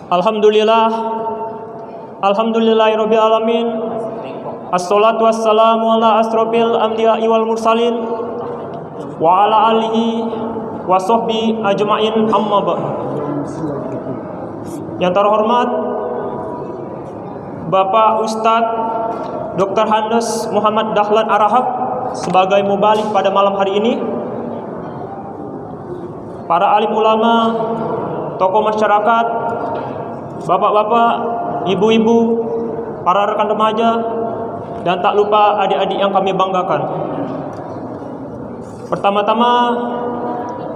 Alhamdulillah, alhamdulillahirabbil alamin. Assalatu wassalamu ala asrofil anbiya'i wal mursalin wa ala alihi wa sahbihi ajma'in, amma ba'd. Yang terhormat Bapak Ustadz Dr. Handes Muhammad Dahlan Arahab sebagai mubalik pada malam hari ini, para alim ulama, tokoh masyarakat, bapak-bapak, ibu-ibu, para rekan remaja, dan tak lupa adik-adik yang kami banggakan. Pertama-tama,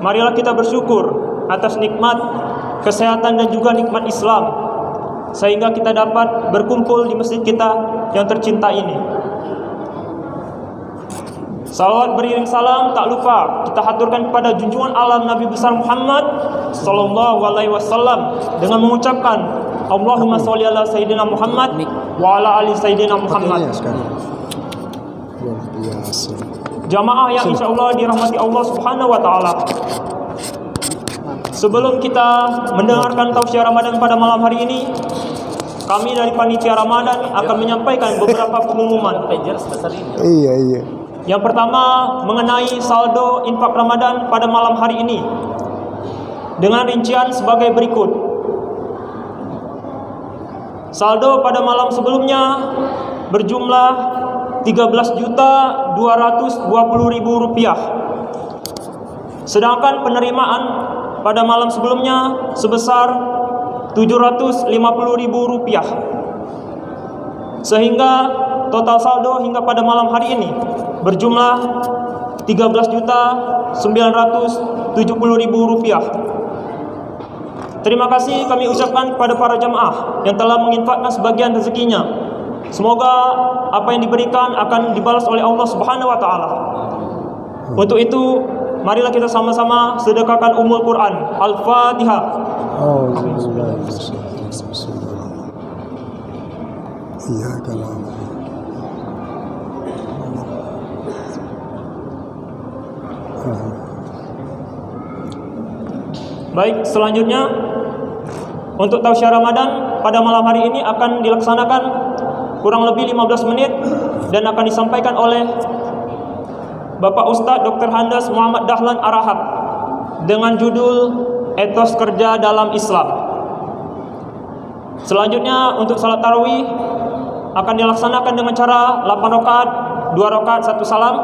marilah kita bersyukur atas nikmat kesehatan dan juga nikmat Islam, sehingga kita dapat berkumpul di masjid kita yang tercinta ini. Salawat beriring salam tak lupa kita haturkan kepada junjungan alam Nabi besar Muhammad sallallahu alaihi wasallam dengan mengucapkan Allahumma sholli ala sayyidina Muhammad wa ala ali sayyidina Muhammad. Jamaah yang insyaallah dirahmati Allah Subhanahu wa taala. Sebelum kita mendengarkan tausiah Ramadan pada malam hari ini, kami dari panitia Ramadan akan menyampaikan beberapa pengumuman. Iya. Yang pertama, mengenai saldo infak Ramadan pada malam hari ini dengan rincian sebagai berikut. Saldo pada malam sebelumnya berjumlah Rp13.220.000. Sedangkan penerimaan pada malam sebelumnya sebesar Rp750.000. Sehingga total saldo hingga pada malam hari ini berjumlah Rp13.970.000. Terima kasih kami ucapkan kepada para jamaah yang telah menginfakkan sebagian rezekinya. Semoga apa yang diberikan akan dibalas oleh Allah Subhanahu wa taala. Untuk itu, marilah kita sama-sama sedekahkan Ummul Quran. Al-Fatihah. Iya, kalau Baik, selanjutnya untuk tausiah Ramadan pada malam hari ini akan dilaksanakan kurang lebih 15 menit dan akan disampaikan oleh Bapak Ustadz Dr. Handes Muhammad Dahlan Arahab dengan judul Etos Kerja dalam Islam. Selanjutnya untuk salat tarawih akan dilaksanakan dengan cara 8 rakaat, 2 rakaat 1 salam,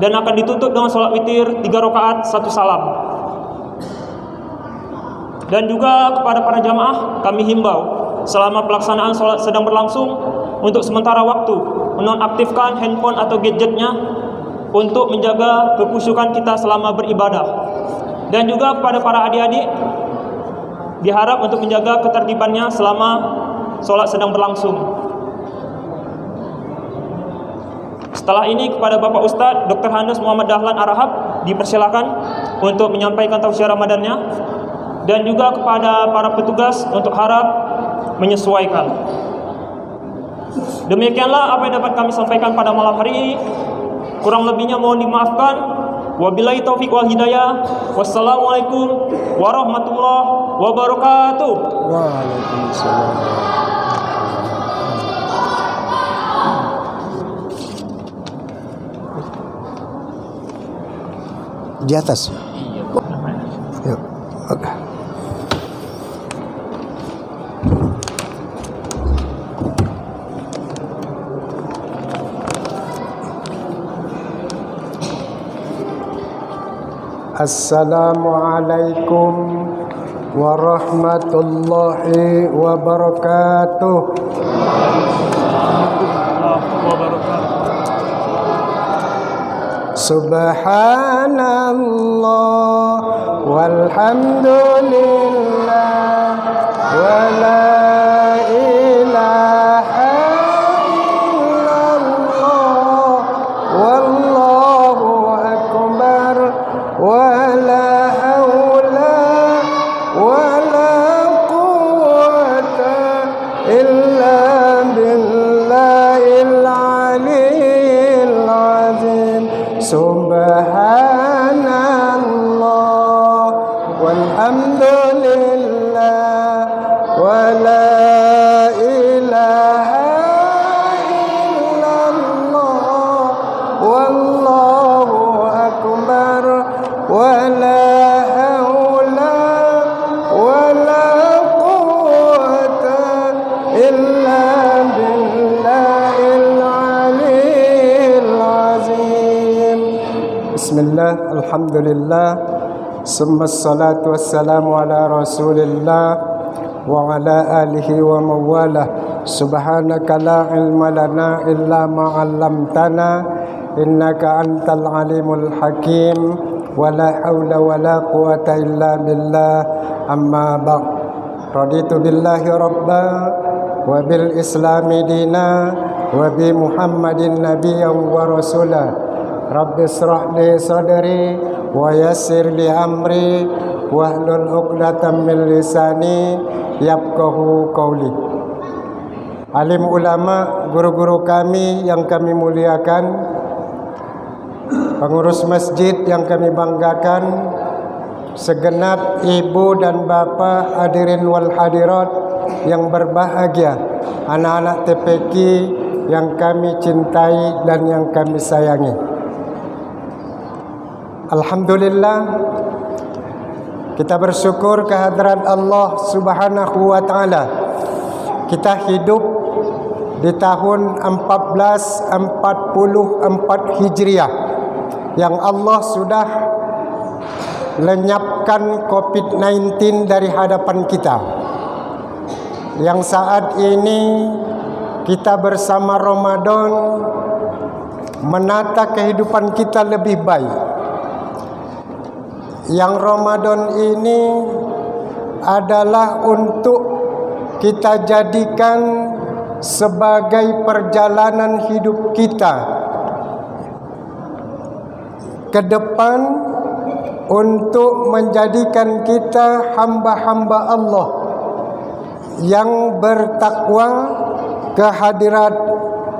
dan akan ditutup dengan salat witir 3 rakaat 1 salam. Dan juga kepada para jamaah kami himbau selama pelaksanaan sholat sedang berlangsung untuk sementara waktu menonaktifkan handphone atau gadgetnya untuk menjaga kekhusyukan kita selama beribadah. Dan juga kepada para adik-adik diharap untuk menjaga ketertibannya selama sholat sedang berlangsung. Setelah ini kepada Bapak Ustadz Dr. Handes Muhammad Dahlan Arahab dipersilakan untuk menyampaikan tausiah Ramadannya, dan juga kepada para petugas untuk harap menyesuaikan. Demikianlah apa yang dapat kami sampaikan pada malam hari ini. Kurang lebihnya mohon dimaafkan. Wabillahi taufiq wal hidayah. Wassalamualaikum warahmatullahi wabarakatuh. Waalaikumsalam. Di atas. Yuk. Oke. Assalamualaikum warahmatullahi wabarakatuh. Subhanallah walhamdulillah wa la ilaha illallah wallahu akbar wa la haula wa la quwwata illa billahil aliyyil azim. Subhanallah walhamdulillah ولا حول ولا قوة إلا بالله العلي العظيم. بسم الله الحمد لله ثم الصلاة والسلام على رسول الله وعلى آله ومن والاه. سبحانك لا علم لنا إلا ما علمتنا إنك أنت العليم الحكيم ولا حول ولا قوة إلا بالله. أما بعد. رضيت بالله ربا وبالإسلام دينا وبمحمد نبيا ورسولا. رب اشرح لي صدري ويسر لي أمري واhlul 'uqdatam min lisani yafqahu qawli. Alim ulama, guru-guru kami yang kami muliakan, pengurus masjid yang kami banggakan, segenap ibu dan bapa hadirin wal hadirat yang berbahagia, anak-anak TPQ yang kami cintai dan yang kami sayangi. Alhamdulillah, kita bersyukur kehadiran Allah Subhanahu wa taala. Kita hidup di tahun 1444 Hijriah yang Allah sudah lenyapkan COVID-19 dari hadapan kita. Yang saat ini kita bersama Ramadan menata kehidupan kita lebih baik. Yang Ramadan ini adalah untuk kita jadikan sebagai perjalanan hidup kita ke depan untuk menjadikan kita hamba-hamba Allah yang bertakwa kehadirat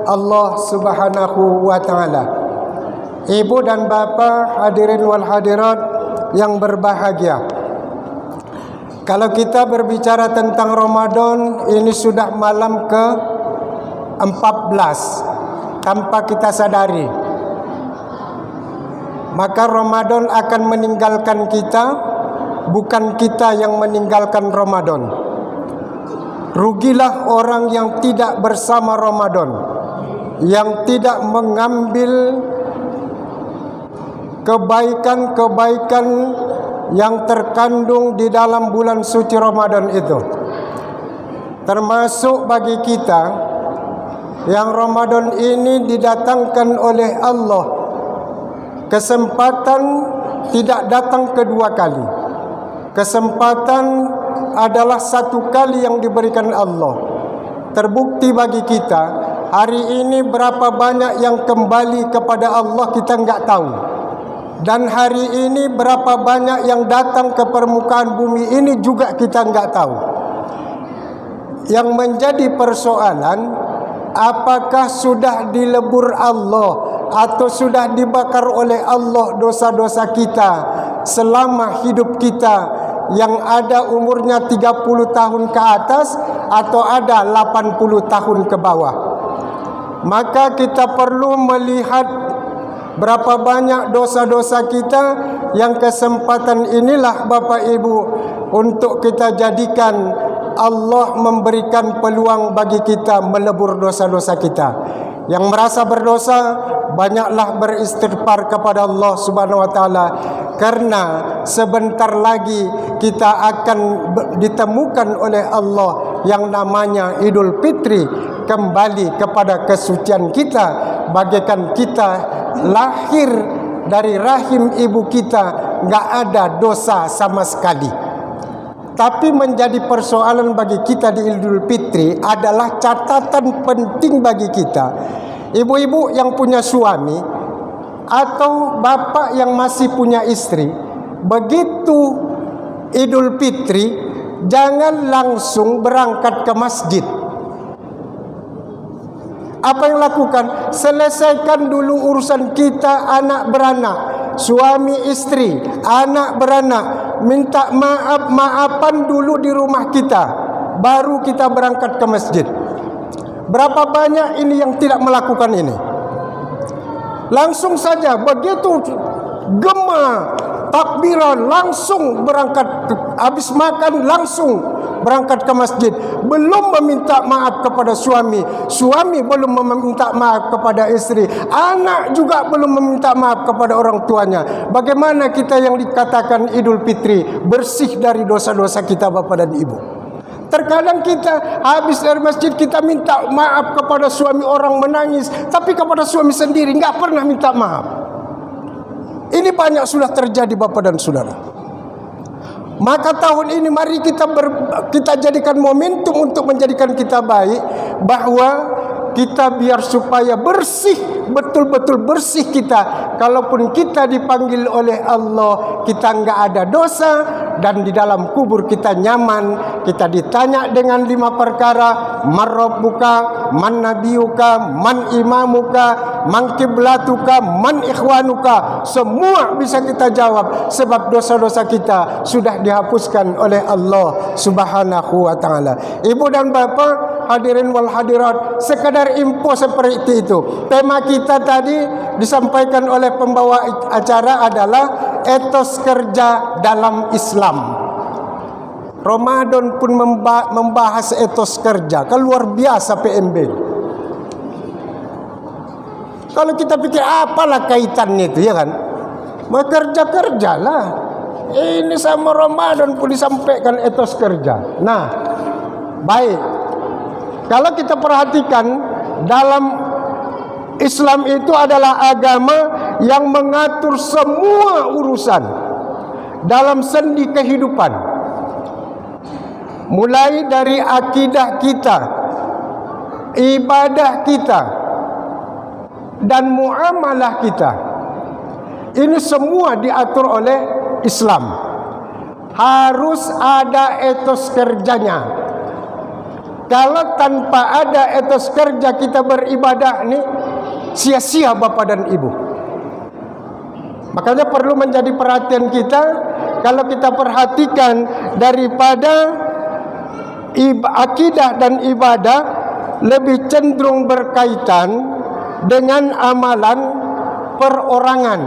Allah Subhanahu wa taala. Ibu dan bapa hadirin wal hadirat yang berbahagia, kalau kita berbicara tentang Ramadan, ini sudah malam ke-14 tanpa kita sadari. Maka Ramadan akan meninggalkan kita, bukan kita yang meninggalkan Ramadan. Rugilah orang yang tidak bersama Ramadan, yang tidak mengambil kebaikan-kebaikan yang terkandung di dalam bulan suci Ramadan itu. Termasuk bagi kita yang Ramadan ini didatangkan oleh Allah, kesempatan tidak datang kedua kali. Kesempatan adalah satu kali yang diberikan Allah. Terbukti bagi kita, hari ini berapa banyak yang kembali kepada Allah kita enggak tahu. Dan hari ini berapa banyak yang datang ke permukaan bumi ini juga kita enggak tahu. Yang menjadi persoalan, apakah sudah dilebur Allah atau sudah dibakar oleh Allah dosa-dosa kita selama hidup kita, yang ada umurnya 30 tahun ke atas atau ada 80 tahun ke bawah. Maka kita perlu melihat berapa banyak dosa-dosa kita yang kesempatan inilah Bapak Ibu untuk kita jadikan Allah memberikan peluang bagi kita melebur dosa-dosa kita. Yang merasa berdosa, banyaklah beristighfar kepada Allah Subhanahu wa taala, karena sebentar lagi kita akan ditemukan oleh Allah yang namanya Idul Fitri, kembali kepada kesucian kita, bagaikan kita lahir dari rahim ibu kita enggak ada dosa sama sekali. Tapi menjadi persoalan bagi kita di Idul Fitri adalah catatan penting bagi kita. Ibu-ibu yang punya suami atau bapak yang masih punya istri, begitu Idul Fitri jangan langsung berangkat ke masjid. Apa yang lakukan? Selesaikan dulu urusan kita, anak beranak, suami istri, anak beranak, minta maafan dulu di rumah kita, baru kita berangkat ke masjid. Berapa banyak ini yang tidak melakukan ini? Langsung saja begitu gema takbiran langsung berangkat, habis makan langsung berangkat ke masjid, belum meminta maaf kepada suami, suami belum meminta maaf kepada istri, anak juga belum meminta maaf kepada orang tuanya. Bagaimana kita yang dikatakan Idul Fitri bersih dari dosa-dosa kita Bapak dan Ibu? Terkadang kita habis dari masjid kita minta maaf kepada suami, orang menangis, tapi kepada suami sendiri nggak pernah minta maaf. Ini banyak sudah terjadi Bapak dan Saudara. Maka tahun ini mari kita jadikan momentum untuk menjadikan kita baik, bahwa kita biar supaya bersih, betul-betul bersih kita. Kalaupun kita dipanggil oleh Allah, kita enggak ada dosa, dan di dalam kubur kita nyaman. Kita ditanya dengan 5 perkara: man rabbuka, man nabiyuka, man imamuka, man kiblatuka, man ikhwanuka. Semua bisa kita jawab, sebab dosa-dosa kita sudah dihapuskan oleh Allah Subhanahu wa taala. Ibu dan bapak, hadirin wal hadirat, sekadar info seperti itu. Tema kita tadi disampaikan oleh pembawa acara adalah etos kerja dalam Islam. Ramadan pun membahas etos kerja. Kan luar biasa PMB. Kalau kita pikir apalah kaitannya itu, ya kan? Bekerja-kerjalah. Ini sama Ramadan pun disampaikan etos kerja. Nah, baik. Kalau kita perhatikan, dalam Islam itu adalah agama yang mengatur semua urusan dalam sendi kehidupan. Mulai dari akidah kita, ibadah kita, dan muamalah kita. Ini semua diatur oleh Islam. Harus ada etos kerjanya. Kalau tanpa ada etos kerja kita beribadah nih, sia-sia Bapak dan Ibu. Makanya perlu menjadi perhatian kita. Kalau kita perhatikan daripada akidah dan ibadah, lebih cenderung berkaitan dengan amalan perorangan.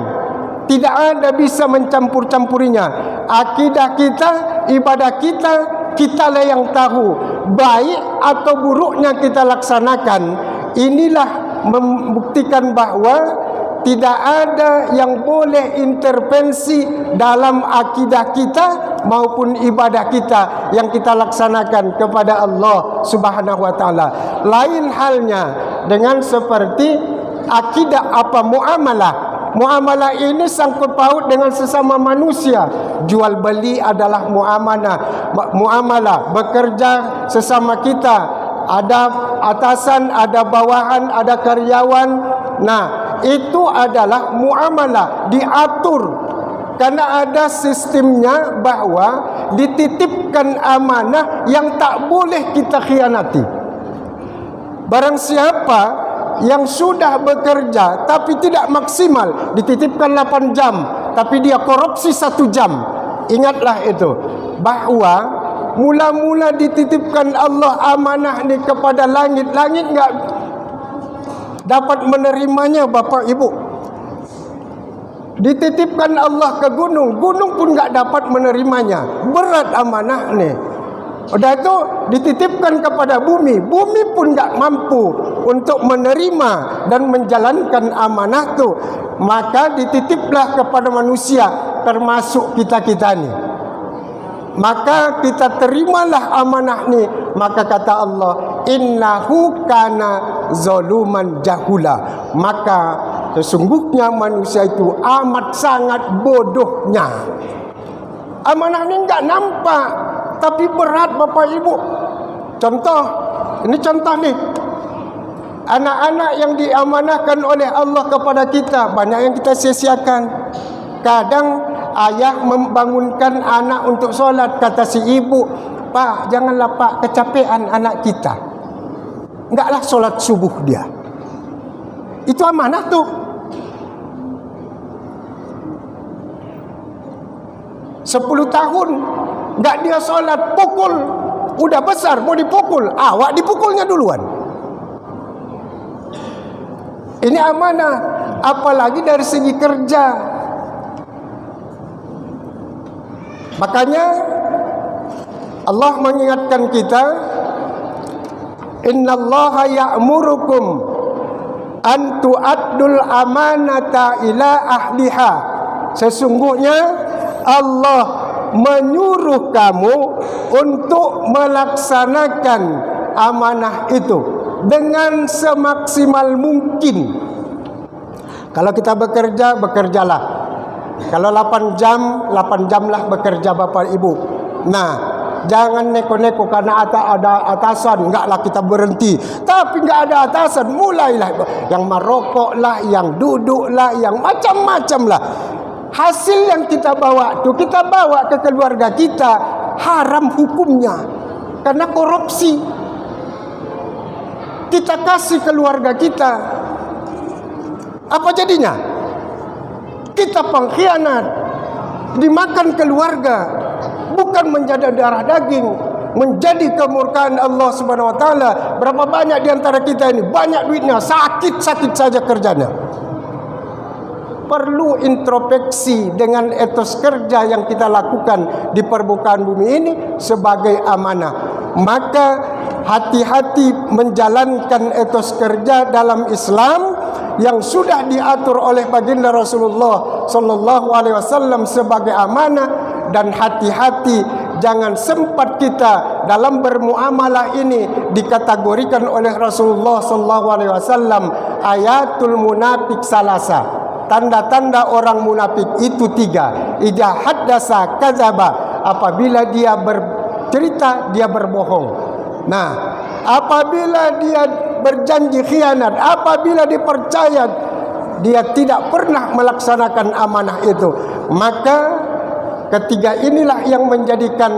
Tidak ada bisa mencampur-campurinya. Akidah kita, ibadah kita, kitalah yang tahu. Baik atau buruknya kita laksanakan. Inilah membuktikan bahwa tidak ada yang boleh intervensi dalam akidah kita maupun ibadah kita yang kita laksanakan kepada Allah Subhanahu wa taala. Lain halnya dengan seperti akidah apa muamalah. Muamalah ini sangkut paut dengan sesama manusia. Jual beli adalah muamalah. Bekerja sesama kita, ada atasan, ada bawahan, ada karyawan. Nah, itu adalah muamalah, diatur. Karena ada sistemnya bahwa dititipkan amanah yang tak boleh kita khianati. Barang siapa yang sudah bekerja tapi tidak maksimal, dititipkan 8 jam tapi dia korupsi 1 jam, ingatlah itu, bahwa mula-mula dititipkan Allah amanah ini kepada langit. Langit enggak dapat menerimanya Bapak Ibu. Dititipkan Allah ke gunung, gunung pun enggak dapat menerimanya. Berat amanah nih. Udah itu dititipkan kepada bumi, bumi pun enggak mampu untuk menerima dan menjalankan amanah itu. Maka dititiplah kepada manusia, termasuk kita-kita ni. Maka kita terimalah amanah ni. Maka kata Allah, innahu kana zaluman jahula. Maka sesungguhnya manusia itu amat sangat bodohnya. Amanah ni enggak nampak, tapi berat Bapak Ibu. Contoh, ini contoh nih. Anak-anak yang diamanahkan oleh Allah kepada kita, banyak yang kita sia-siakan. Kadang ayah membangunkan anak untuk solat, kata si ibu, "Pak, janganlah Pak, kecapean anak kita. Enggaklah solat subuh dia." Itu amanah tuh. 10 tahun enggak dia solat, pukul. Udah besar mau dipukul, awak dipukulnya duluan. Ini amanah. Apalagi dari segi kerja. Makanya Allah mengingatkan kita, innallaha ya'murukum an tu'addul amanata ila ahliha. Sesungguhnya Allah menyuruh kamu untuk melaksanakan amanah itu dengan semaksimal mungkin. Kalau kita bekerja, bekerjalah. Kalau 8 jam lah bekerja Bapak Ibu. Nah, jangan neko-neko karena ada atasan, enggaklah kita berhenti. Tapi enggak ada atasan, mulailah yang merokok lah, yang duduk lah, yang macam-macam lah. Hasil yang kita bawa itu kita bawa ke keluarga kita, haram hukumnya karena korupsi. Kita kasih keluarga kita, apa jadinya? Kita pengkhianat, dimakan keluarga, bukan menjadi darah daging, menjadi kemurkaan Allah Subhanahu wa taala. Berapa banyak di antara kita ini banyak duitnya, sakit-sakit saja kerjanya. Perlu introspeksi dengan etos kerja yang kita lakukan di permukaan bumi ini sebagai amanah. Maka hati-hati menjalankan etos kerja dalam Islam yang sudah diatur oleh baginda Rasulullah sallallahu alaihi wasallam sebagai amanah, dan hati-hati jangan sempat kita dalam bermuamalah ini dikategorikan oleh Rasulullah sallallahu alaihi wasallam ayatul munafik salasa. Tanda-tanda orang munafik itu 3. Idza haddasa kadzaba, apabila dia bercerita dia berbohong. Nah, apabila dia berjanji khianat, apabila dipercaya dia tidak pernah melaksanakan amanah itu. Maka ketiga inilah yang menjadikan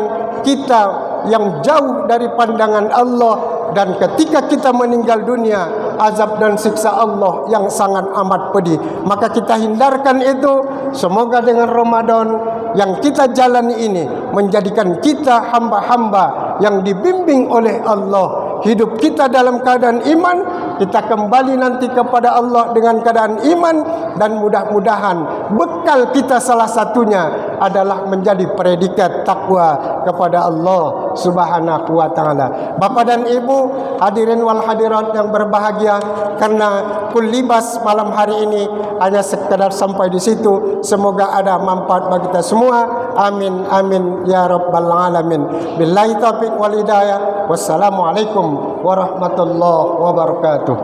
kita yang jauh dari pandangan Allah, dan ketika kita meninggal dunia azab dan siksa Allah yang sangat amat pedih. Maka kita hindarkan itu. Semoga dengan Ramadan yang kita jalani ini menjadikan kita hamba-hamba yang dibimbing oleh Allah. Hidup kita dalam keadaan iman, kita kembali nanti kepada Allah dengan keadaan iman, dan mudah-mudahan bekal kita salah satunya adalah menjadi predikat takwa kepada Allah Subhanahu wa taala. Bapak dan Ibu, hadirin wal hadirat yang berbahagia, karena kullibas malam hari ini hanya sekedar sampai di situ. Semoga ada manfaat bagi kita semua. Amin amin ya rabbal alamin. Billahi taufiq wal hidayah. Wassalamualaikum warahmatullahi wabarakatuh.